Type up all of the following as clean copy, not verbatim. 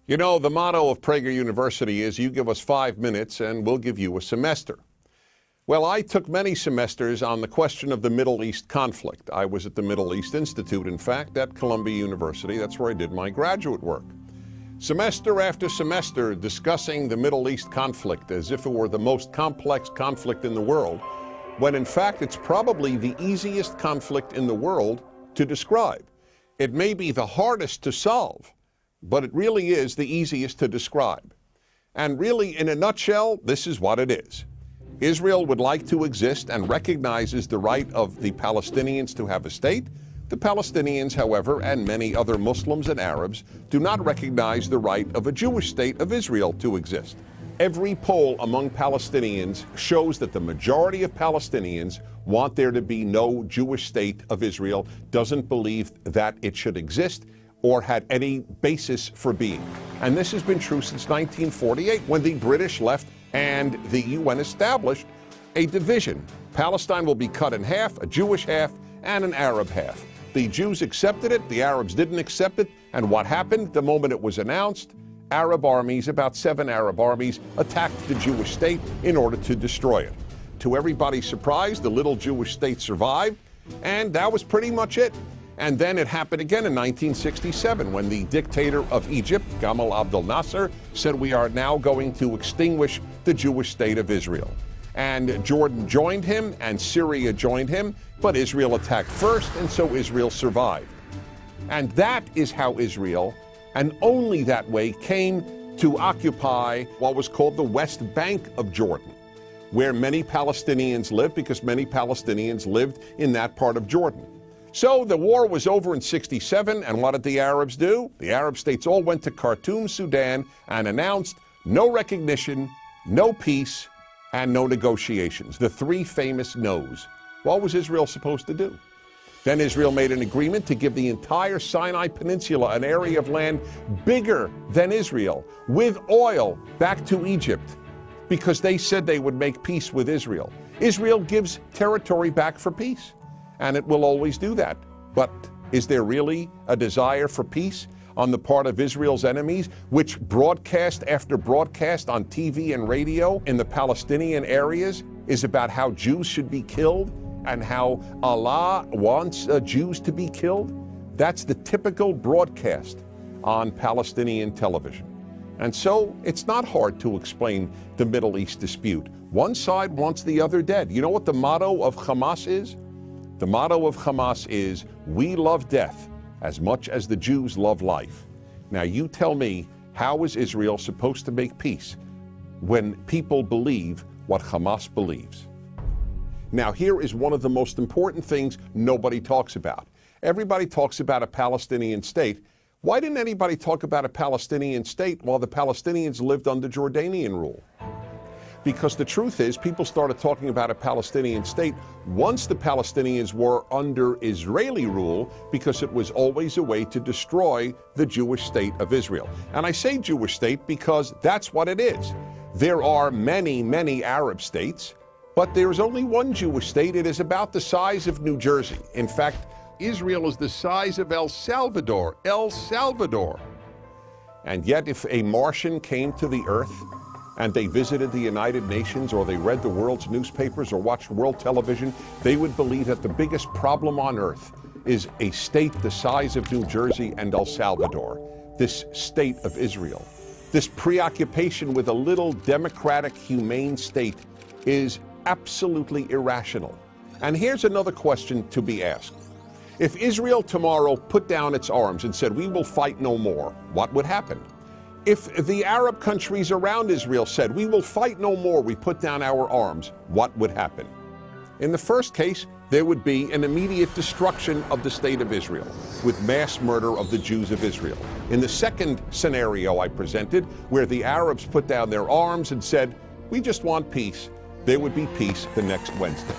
You know, the motto of Prager University is you give us 5 minutes and we'll give you a semester. Well, I took many semesters on the question of the Middle East conflict. I was at the Middle East Institute, in fact, at Columbia University. That's where I did my graduate work. Semester after semester discussing the Middle East conflict as if it were the most complex conflict in the world, when in fact it's probably the easiest conflict in the world to describe. It may be the hardest to solve, but it really is the easiest to describe. And really, in a nutshell, this is what it is. Israel would like to exist and recognizes the right of the Palestinians to have a state. The Palestinians, however, and many other Muslims and Arabs, do not recognize the right of a Jewish state of Israel to exist. Every poll among Palestinians shows that the majority of Palestinians want there to be no Jewish state of Israel, doesn't believe that it should exist or had any basis for being. And this has been true since 1948, when the British left and the UN established a division. Palestine will be cut in half, a Jewish half and an Arab half. The Jews accepted it, the Arabs didn't accept it, and what happened the moment it was announced? Arab armies, about 7 Arab armies, attacked the Jewish state in order to destroy it. To everybody's surprise, the little Jewish state survived, and that was pretty much it. And then it happened again in 1967 when the dictator of Egypt, Gamal Abdel Nasser, said we are now going to extinguish the Jewish state of Israel. And Jordan joined him and Syria joined him, but Israel attacked first, and so Israel survived. And that is how Israel, and only that way, came to occupy what was called the West Bank of Jordan, where many Palestinians lived, because many Palestinians lived in that part of Jordan. So the war was over in '67, and what did the Arabs do? The Arab states all went to Khartoum, Sudan, and announced no recognition, no peace, and no negotiations. The 3 famous no's. What was Israel supposed to do? Then Israel made an agreement to give the entire Sinai Peninsula, an area of land bigger than Israel, with oil, back to Egypt, because they said they would make peace with Israel. Israel gives territory back for peace, and it will always do that. But is there really a desire for peace on the part of Israel's enemies, which broadcast after broadcast on TV and radio in the Palestinian areas is about how Jews should be killed and how Allah wants Jews to be killed? That's the typical broadcast on Palestinian television. And so it's not hard to explain the Middle East dispute. One side wants the other dead. You know what the motto of Hamas is? The motto of Hamas is, we love death as much as the Jews love life. Now you tell me, how is Israel supposed to make peace when people believe what Hamas believes? Now here is one of the most important things nobody talks about. Everybody talks about a Palestinian state. Why didn't anybody talk about a Palestinian state while the Palestinians lived under Jordanian rule? Because the truth is, people started talking about a Palestinian state once the Palestinians were under Israeli rule, because it was always a way to destroy the Jewish state of Israel. And I say Jewish state because that's what it is. There are many, many Arab states, but there's only one Jewish state. It is about the size of New Jersey. In fact, Israel is the size of El Salvador. El Salvador. And yet, if a Martian came to the earth and they visited the United Nations, or they read the world's newspapers or watched world television, they would believe that the biggest problem on earth is a state the size of New Jersey and El Salvador, this state of Israel. This preoccupation with a little democratic, humane state is absolutely irrational. And here's another question to be asked. If Israel tomorrow put down its arms and said, we will fight no more, what would happen? If the Arab countries around Israel said, we will fight no more, we put down our arms, what would happen? In the first case, there would be an immediate destruction of the state of Israel, with mass murder of the Jews of Israel. In the second scenario I presented, where the Arabs put down their arms and said, we just want peace, there would be peace the next Wednesday.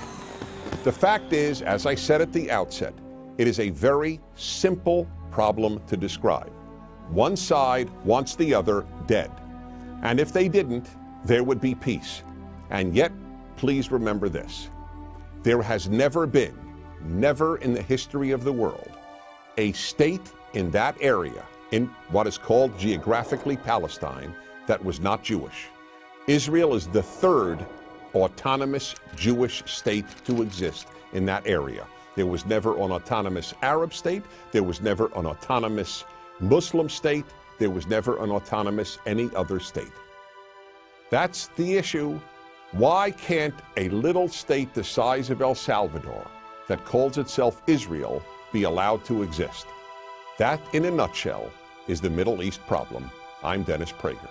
The fact is, as I said at the outset, it is a very simple problem to describe. One side wants the other dead. And if they didn't, there would be peace. And yet, please remember this. There has never been, never in the history of the world, a state in that area in what is called geographically Palestine that was not Jewish. Israel is the third autonomous Jewish state to exist in that area. There was never an autonomous Arab state. There was never an autonomous Muslim state. There was never an autonomous any other state. That's the issue. Why can't a little state the size of El Salvador that calls itself Israel be allowed to exist? That, in a nutshell, is the Middle East problem. I'm Dennis Prager.